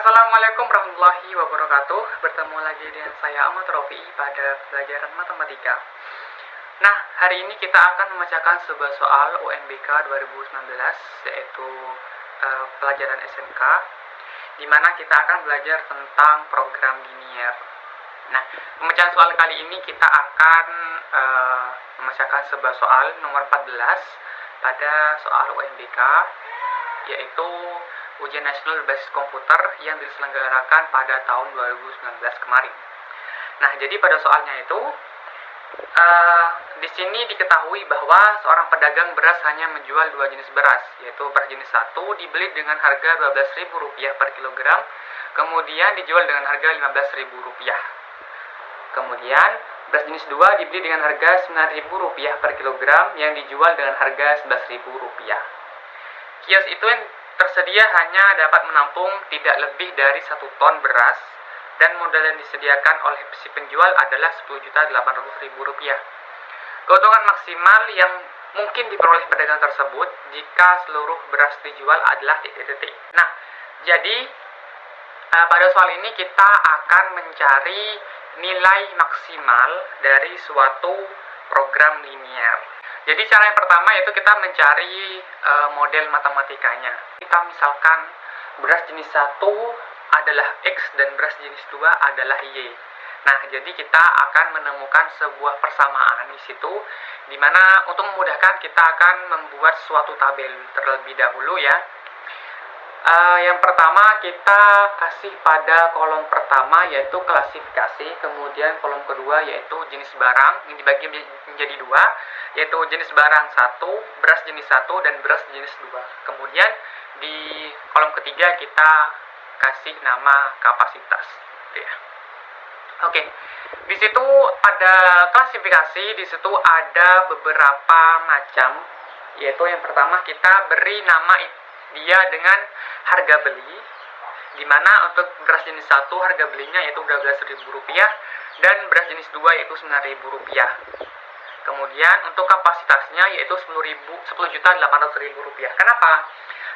Assalamualaikum warahmatullahi wabarakatuh. Bertemu lagi dengan saya Ahmad Rofi pada pelajaran matematika. Nah, hari ini kita akan membacakan sebuah soal UNBK 2019, yaitu pelajaran SMK, di mana kita akan belajar tentang program linear. Nah, pembacaan soal kali ini kita akan membacakan sebuah soal nomor 14 pada soal UNBK, yaitu ujian nasional berbasis komputer yang diselenggarakan pada tahun 2019 kemarin. Nah, jadi pada soalnya itu, di sini diketahui bahwa seorang pedagang beras hanya menjual dua jenis beras, yaitu beras jenis 1 dibeli dengan harga Rp12.000 per kilogram, kemudian dijual dengan harga Rp15.000. Kemudian, beras jenis 2 dibeli dengan harga Rp9.000 per kilogram, yang dijual dengan harga Rp11.000. Kios itu yang tersedia hanya dapat menampung tidak lebih dari 1 ton beras, dan modal yang disediakan oleh si penjual adalah Rp10.800.000. Keuntungan maksimal yang mungkin diperoleh pedagang tersebut jika seluruh beras dijual adalah titik-titik. Nah, jadi pada soal ini kita akan mencari nilai maksimal dari suatu program linear. Jadi cara yang pertama yaitu kita mencari model matematikanya. Kita misalkan beras jenis 1 adalah X dan beras jenis 2 adalah Y. Nah, jadi kita akan menemukan sebuah persamaan di situ, di mana untuk memudahkan kita akan membuat suatu tabel terlebih dahulu ya. Yang pertama kita kasih pada kolom pertama yaitu klasifikasi, kemudian kolom kedua yaitu jenis barang yang dibagi menjadi dua, yaitu jenis barang 1, beras jenis 1 dan beras jenis 2. Kemudian di kolom ketiga kita kasih nama kapasitas, gitu ya. Oke, di situ ada klasifikasi, di situ ada beberapa macam, yaitu yang pertama kita beri nama dia dengan harga beli, di mana untuk beras jenis 1 harga belinya yaitu Rp12.000 dan beras jenis 2 yaitu Rp9.000. Kemudian untuk kapasitasnya yaitu Rp10.800.000. Kenapa?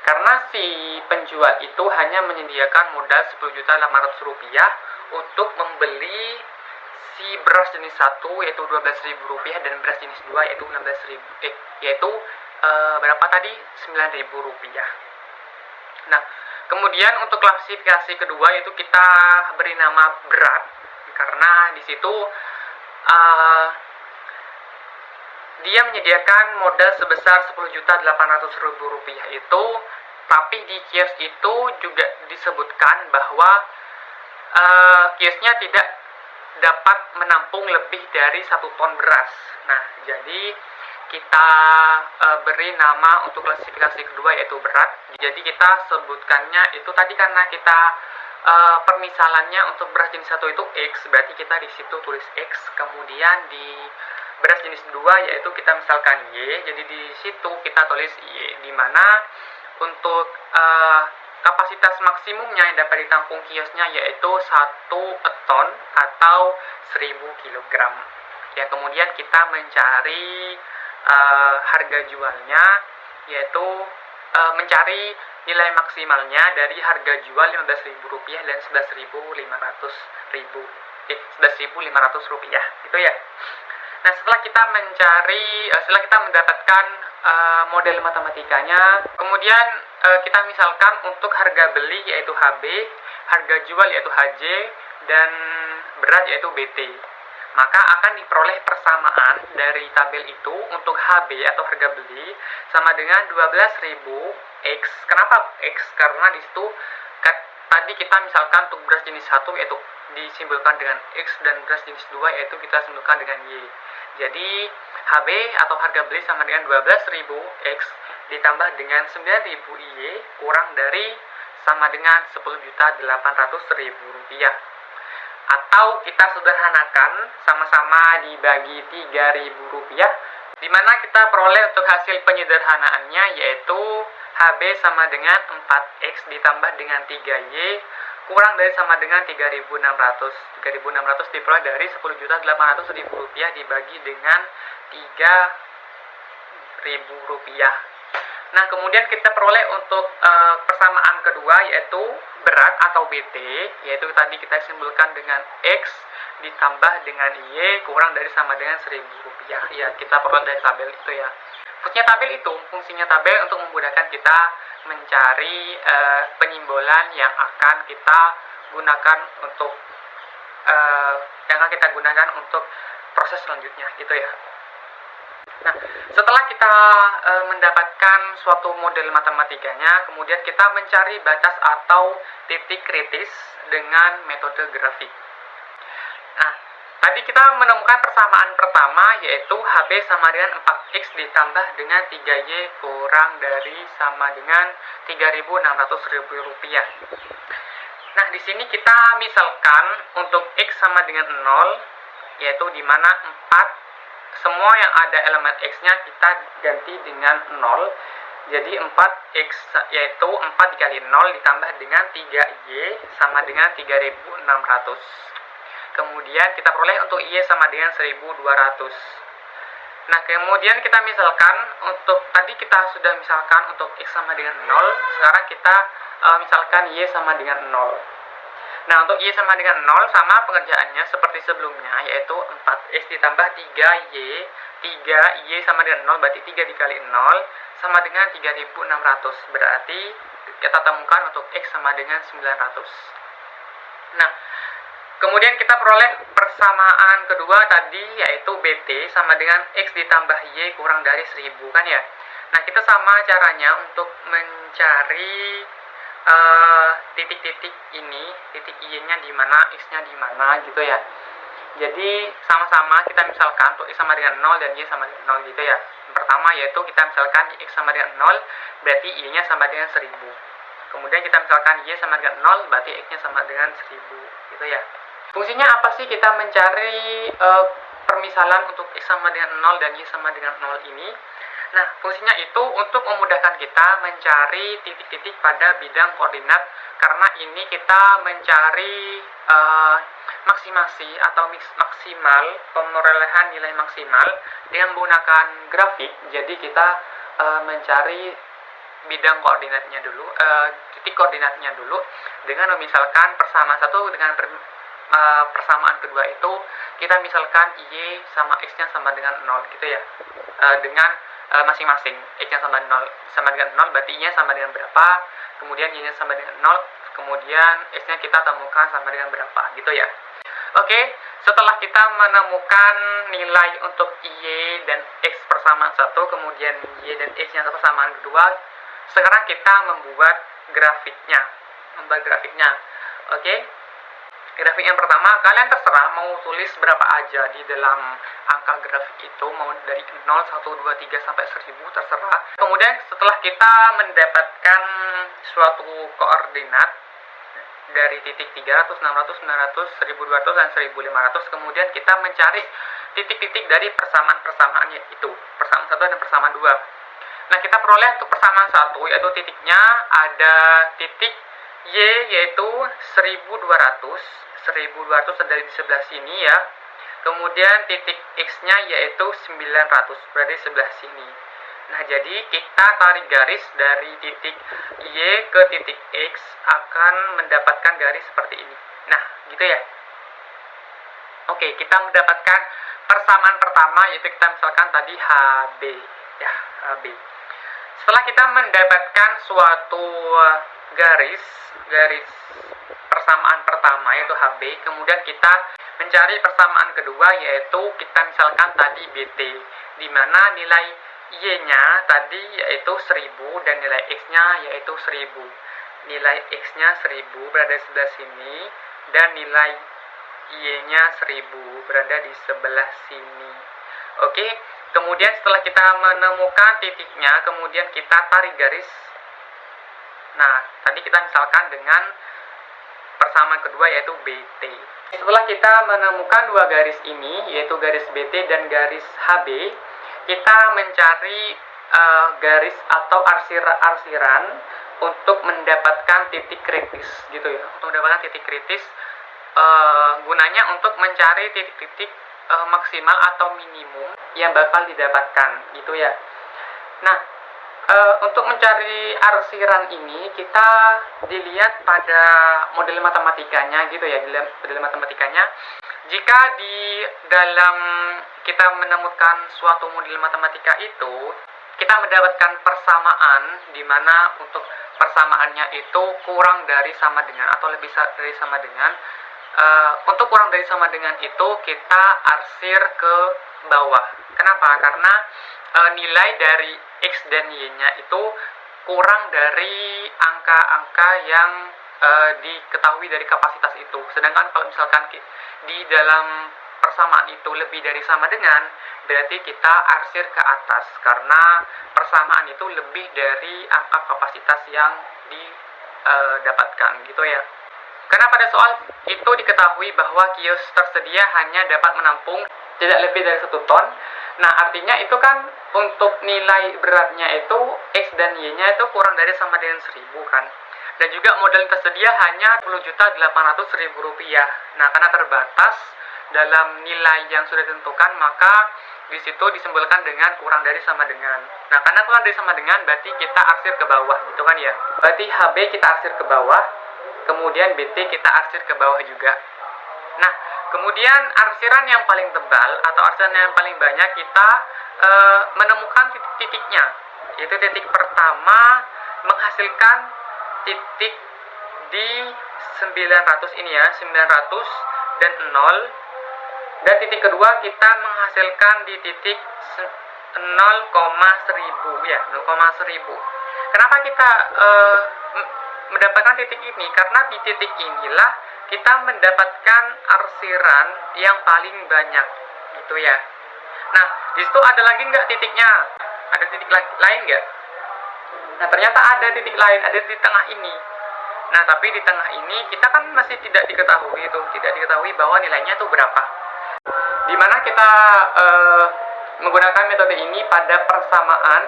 Karena si penjual itu hanya menyediakan modal Rp10.800.000 untuk membeli si beras jenis 1 yaitu Rp12.000 dan beras jenis 2 yaitu berapa tadi? Rp9.000. Nah, kemudian untuk klasifikasi kedua yaitu kita beri nama berat, karena di situ dia menyediakan modal sebesar Rp10.800.000 itu, tapi di kios itu juga disebutkan bahwa kiosnya tidak dapat menampung lebih dari 1 ton beras. Nah, jadi kita beri nama untuk klasifikasi kedua yaitu berat. Jadi kita sebutkannya itu tadi karena kita permisalannya untuk beras jenis 1 itu X, berarti kita di situ tulis X. Kemudian di beras jenis 2 yaitu kita misalkan Y, jadi di situ kita tulis Y, di mana untuk kapasitas maksimumnya yang dapat ditampung kiosnya yaitu 1 ton atau 1000 kg. Yang kemudian kita mencari harga jualnya, yaitu mencari nilai maksimalnya dari harga jual Rp15.000 dan Rp11.500 gitu ya. Nah, setelah kita mendapatkan model matematikanya, kemudian kita misalkan untuk harga beli yaitu HB, harga jual yaitu HJ, dan berat yaitu BT. Maka akan diperoleh persamaan dari tabel itu untuk HB atau harga beli sama dengan 12.000 X. Kenapa X? Karena di situ tadi kita misalkan untuk beras jenis 1 yaitu disimbolkan dengan X dan beras jenis 2 yaitu kita simbolkan dengan Y. Jadi HB atau harga beli sama dengan 12.000 X ditambah dengan 9.000 Y kurang dari sama dengan Rp10.800.000. Atau kita sederhanakan sama-sama dibagi Rp3.000, di mana kita peroleh untuk hasil penyederhanaannya yaitu HB sama dengan 4X ditambah dengan 3Y kurang dari sama dengan 3.600. 3.600 diperoleh dari Rp10.800.000 dibagi dengan Rp3.000. Nah, kemudian kita peroleh untuk persamaan kedua, yaitu berat atau BT, yaitu tadi kita simpulkan dengan X ditambah dengan Y kurang dari sama dengan Rp1.000. Ya, kita peroleh dari tabel itu ya. Fungsinya tabel untuk memudahkan kita mencari penyimbolan yang akan kita gunakan untuk proses selanjutnya, gitu ya. Nah, setelah kita mendapatkan suatu model matematikanya, kemudian kita mencari batas atau titik kritis dengan metode grafik. Nah, tadi kita menemukan persamaan pertama, yaitu HB sama dengan 4X ditambah dengan 3Y kurang dari sama dengan Rp3.600.000. Nah, di sini kita misalkan untuk X sama dengan 0, yaitu di mana 4, semua yang ada elemen X-nya kita ganti dengan 0. Jadi 4X yaitu 4 dikali 0 ditambah dengan 3Y sama dengan 3.600. Kemudian kita peroleh untuk Y sama dengan 1.200. Nah, kemudian kita misalkan untuk tadi kita sudah misalkan untuk X sama dengan 0, sekarang kita misalkan Y sama dengan 0. Nah, untuk Y sama dengan 0 sama pengerjaannya seperti sebelumnya, yaitu 4X ditambah 3Y. 3Y sama dengan 0, berarti 3 dikali 0 sama dengan 3.600. Berarti kita temukan untuk X sama dengan 900. Nah, kemudian kita peroleh persamaan kedua tadi, yaitu BT sama dengan X ditambah Y kurang dari 1000, kan ya. Nah, kita sama caranya untuk mencari titik-titik ini, titik Y-nya di mana, X-nya di mana, gitu ya. Jadi sama-sama kita misalkan untuk X sama dengan 0 dan Y sama dengan 0, gitu ya. Yang pertama yaitu kita misalkan X sama dengan 0, berarti Y-nya sama dengan 1000. Kemudian kita misalkan Y sama dengan 0, berarti X-nya sama dengan 1000, gitu ya. Fungsinya apa sih kita mencari permisalan untuk X sama dengan 0 dan Y sama dengan 0 ini? Nah, fungsinya itu untuk memudahkan kita mencari titik-titik pada bidang koordinat, karena ini kita mencari maksimasi atau maksimal, pemerolehan nilai maksimal dengan menggunakan grafik. Jadi kita mencari bidang koordinatnya dulu, titik koordinatnya dulu, dengan misalkan persamaan satu dengan persamaan kedua itu kita misalkan Y sama X-nya sama dengan 0, gitu ya. Dengan masing-masing X-nya sama dengan 0, berarti Y-nya sama dengan berapa, kemudian Y-nya sama dengan 0, kemudian X-nya kita temukan sama dengan berapa, gitu ya. Oke, setelah kita menemukan nilai untuk Y dan X persamaan 1, kemudian Y dan X-nya persamaan kedua, sekarang kita membuat grafiknya. Oke, grafik yang pertama, kalian terserah mau tulis berapa aja di dalam angka grafik itu, mau dari 0, 1, 2, 3 sampai 1000, terserah. Kemudian setelah kita mendapatkan suatu koordinat dari titik 300, 600, 900, 1200, dan 1500, kemudian kita mencari titik-titik dari persamaan-persamaan itu, persamaan 1 dan persamaan 2. Nah, kita peroleh untuk persamaan 1, yaitu titiknya ada titik Y yaitu 1200 ada di sebelah sini ya. Kemudian titik X-nya yaitu 900 berada di sebelah sini. Nah, jadi kita tarik garis dari titik Y ke titik X akan mendapatkan garis seperti ini. Nah, gitu ya. Oke, kita mendapatkan persamaan pertama, yaitu kita misalkan tadi HB ya, HB. Setelah kita mendapatkan suatu garis persamaan pertama yaitu HB, kemudian kita mencari persamaan kedua, yaitu kita misalkan tadi BT, di mana nilai Y-nya tadi yaitu 1000 dan nilai X-nya yaitu 1000. Nilai X-nya 1000 berada di sebelah sini dan nilai Y-nya 1000 berada di sebelah sini. Oke, kemudian setelah kita menemukan titiknya, kemudian kita tarik garis. Nah, tadi kita misalkan dengan persamaan kedua yaitu BT. Setelah kita menemukan dua garis ini, yaitu garis BT dan garis HB, kita mencari garis atau arsiran untuk mendapatkan titik kritis, gitu ya. Untuk mendapatkan titik kritis, gunanya untuk mencari titik-titik maksimal atau minimum yang bakal didapatkan, gitu ya. Nah, Untuk mencari arsiran ini kita dilihat pada model matematikanya gitu ya, model matematikanya. Jika di dalam kita menemukan suatu model matematika itu, kita mendapatkan persamaan di mana untuk persamaannya itu kurang dari sama dengan atau lebih dari sama dengan. Untuk kurang dari sama dengan itu kita arsir ke bawah. Kenapa? Karena nilai dari X dan Y-nya itu kurang dari angka-angka yang diketahui dari kapasitas itu. Sedangkan kalau misalkan di dalam persamaan itu lebih dari sama dengan, berarti kita arsir ke atas karena persamaan itu lebih dari angka kapasitas yang didapatkan gitu ya. Karena pada soal itu diketahui bahwa kios tersedia hanya dapat menampung tidak lebih dari 1 ton. Nah, artinya itu kan untuk nilai beratnya itu X dan Y-nya itu kurang dari sama dengan 1000 kan. Dan juga modal yang tersedia hanya Rp10.800.000. Nah, karena terbatas dalam nilai yang sudah ditentukan, maka di situ disimbolkan dengan kurang dari sama dengan. Nah, karena kurang dari sama dengan berarti kita arsir ke bawah gitu kan ya. Berarti HB kita arsir ke bawah, kemudian BT kita arsir ke bawah juga. Nah, kemudian arsiran yang paling tebal atau arsiran yang paling banyak kita menemukan titik-titiknya. Yaitu titik pertama menghasilkan titik di 900 ini ya, 900 dan 0. Dan titik kedua kita menghasilkan di titik 0,1000 ya, 0,1000. Kenapa kita mendapatkan titik ini? Karena di titik inilah kita mendapatkan arsiran yang paling banyak gitu ya. Nah, di situ ada lagi nggak titiknya? Ada titik lain nggak? Nah, ternyata ada titik lain, ada di tengah ini. Nah, tapi di tengah ini kita kan masih tidak diketahui bahwa nilainya itu berapa. Dimana kita menggunakan metode ini pada persamaan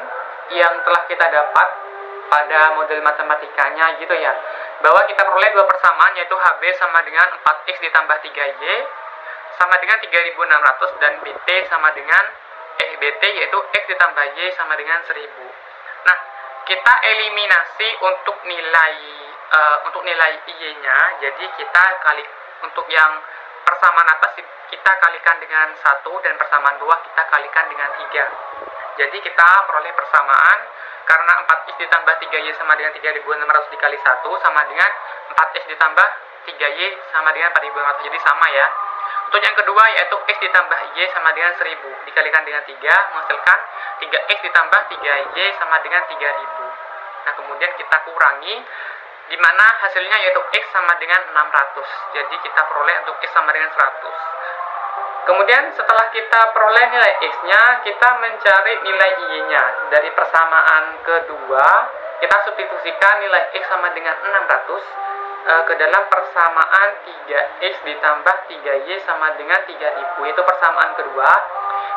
yang telah kita dapat pada model matematikanya gitu ya, bahwa kita peroleh dua persamaan, yaitu HB sama dengan 4X ditambah 3Y sama dengan 3600 dan BT sama dengan BT yaitu X ditambah Y sama dengan 1000. Nah, kita eliminasi untuk nilai Y-nya. Jadi kita kali untuk yang persamaan atas kita kalikan dengan 1 dan persamaan bawah kita kalikan dengan 3. Jadi kita peroleh persamaan karena 4X ditambah 3Y sama dengan 3600 dikali 1 sama dengan 4X ditambah 3Y sama dengan 4500. Jadi sama ya. Untuk yang kedua yaitu X ditambah Y sama dengan 1000 dikalikan dengan 3 menghasilkan 3X ditambah 3Y sama dengan 3000. Nah, kemudian kita kurangi di mana hasilnya yaitu X sama dengan 600. Jadi kita peroleh untuk X sama dengan 100. Kemudian setelah kita peroleh nilai X-nya, kita mencari nilai Y-nya. Dari persamaan kedua, kita substitusikan nilai X sama dengan 600 ke dalam persamaan 3X ditambah 3Y sama dengan 3000. Itu persamaan kedua,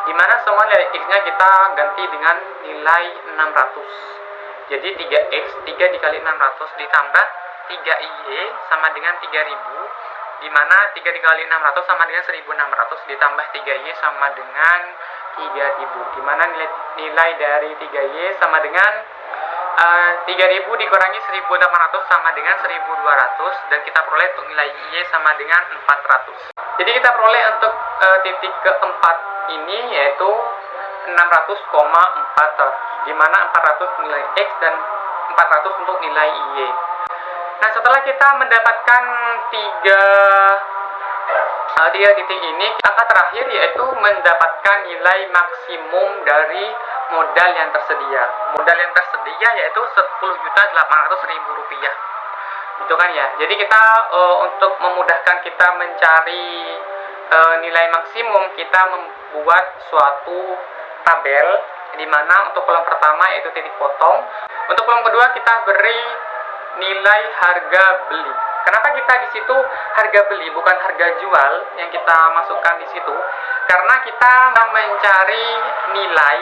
di mana semua nilai X-nya kita ganti dengan nilai 600. Jadi 3X, 3 dikali 600 ditambah 3Y sama dengan 3000, di mana 3 dikali 600 sama dengan 1600 ditambah 3Y sama dengan 3000, di mana nilai dari 3Y sama dengan 3000 dikurangi 1800 sama dengan 1200, dan kita peroleh untuk nilai Y sama dengan 400. Jadi kita peroleh untuk titik keempat ini yaitu 600,400, di mana 400 nilai X dan 400 untuk nilai Y. Nah, setelah kita mendapatkan tiga titik ini, angka terakhir yaitu mendapatkan nilai maksimum dari modal yang tersedia. Modal yang tersedia yaitu Rp10.800.000. Itu kan ya. Jadi kita untuk memudahkan kita mencari nilai maksimum, kita membuat suatu tabel di mana untuk kolom pertama yaitu titik potong. Untuk kolom kedua kita beri nilai harga beli. Kenapa kita di situ harga beli bukan harga jual yang kita masukkan di situ? Karena kita mencari nilai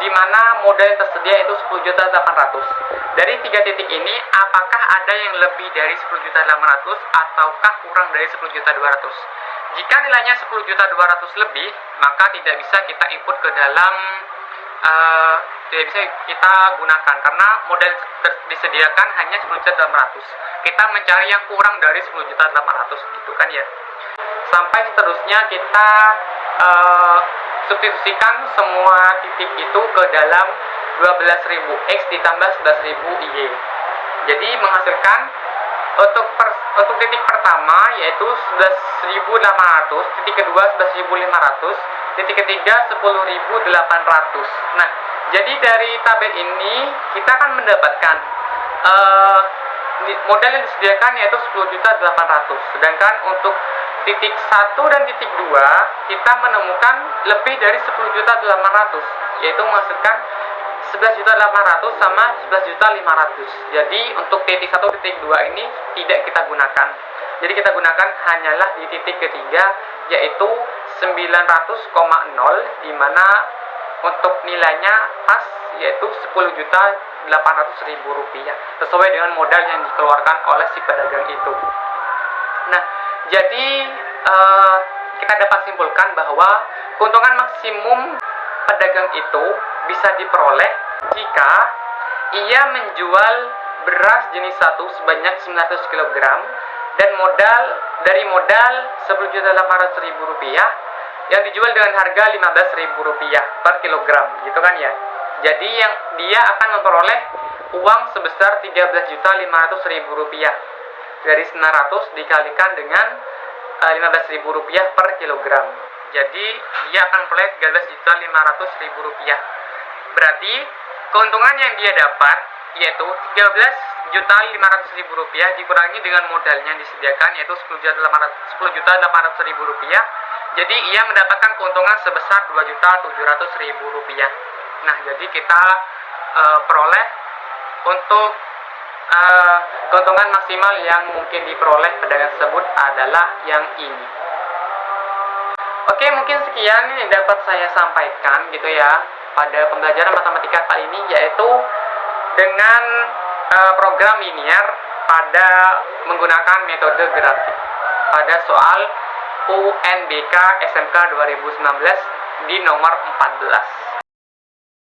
di mana modal yang tersedia itu 10.800.000. Dari tiga titik ini, apakah ada yang lebih dari 10.800.000 ataukah kurang dari 10.200.000? Jika nilainya 10.200.000 lebih, maka tidak bisa kita input ke dalam tidak bisa kita gunakan karena modal yang disediakan hanya 10.800.000. Kita mencari yang kurang dari 10.800.000 gitu kan ya. Sampai seterusnya kita substitusikan semua titik itu ke dalam 12.000 X ditambah 11.000 Y. Jadi menghasilkan untuk titik pertama yaitu 11.800, titik kedua 11.500, titik ketiga 10.800. Nah, jadi dari tabel ini kita akan mendapatkan modal yang disediakan yaitu 10.800.000. Sedangkan untuk titik 1 dan titik 2 kita menemukan lebih dari 10.800.000, yaitu menghasilkan 11.800.000 sama 11.500.000. Jadi untuk titik 1 titik 2 ini tidak kita gunakan. Jadi kita gunakan hanyalah di titik ketiga yaitu 900,0, di mana untuk nilainya pas yaitu 10.800.000 rupiah sesuai dengan modal yang dikeluarkan oleh si pedagang itu. Nah, jadi kita dapat simpulkan bahwa keuntungan maksimum pedagang itu bisa diperoleh jika ia menjual beras jenis 1 sebanyak 900 kg dan dari modal 10.800.000 rupiah yang dijual dengan harga 15.000 rupiah per kilogram, gitu kan ya. Jadi yang dia akan memperoleh uang sebesar 13.500.000 rupiah dari 900 dikalikan dengan 15.000 rupiah per kilogram. Jadi dia akan memperoleh 13.500.000 rupiah. Berarti keuntungan yang dia dapat yaitu 13.500.000 rupiah dikurangi dengan modalnya yang disediakan yaitu 10.800.000 rupiah. Jadi ia mendapatkan keuntungan sebesar 2.700.000 rupiah. Nah, jadi kita peroleh untuk keuntungan maksimal yang mungkin diperoleh pedagang tersebut adalah yang ini. Oke, mungkin sekian yang dapat saya sampaikan gitu ya pada pembelajaran matematika kali ini, yaitu dengan program linear pada menggunakan metode grafik pada soal UNBK SMK 2019 di nomor 14.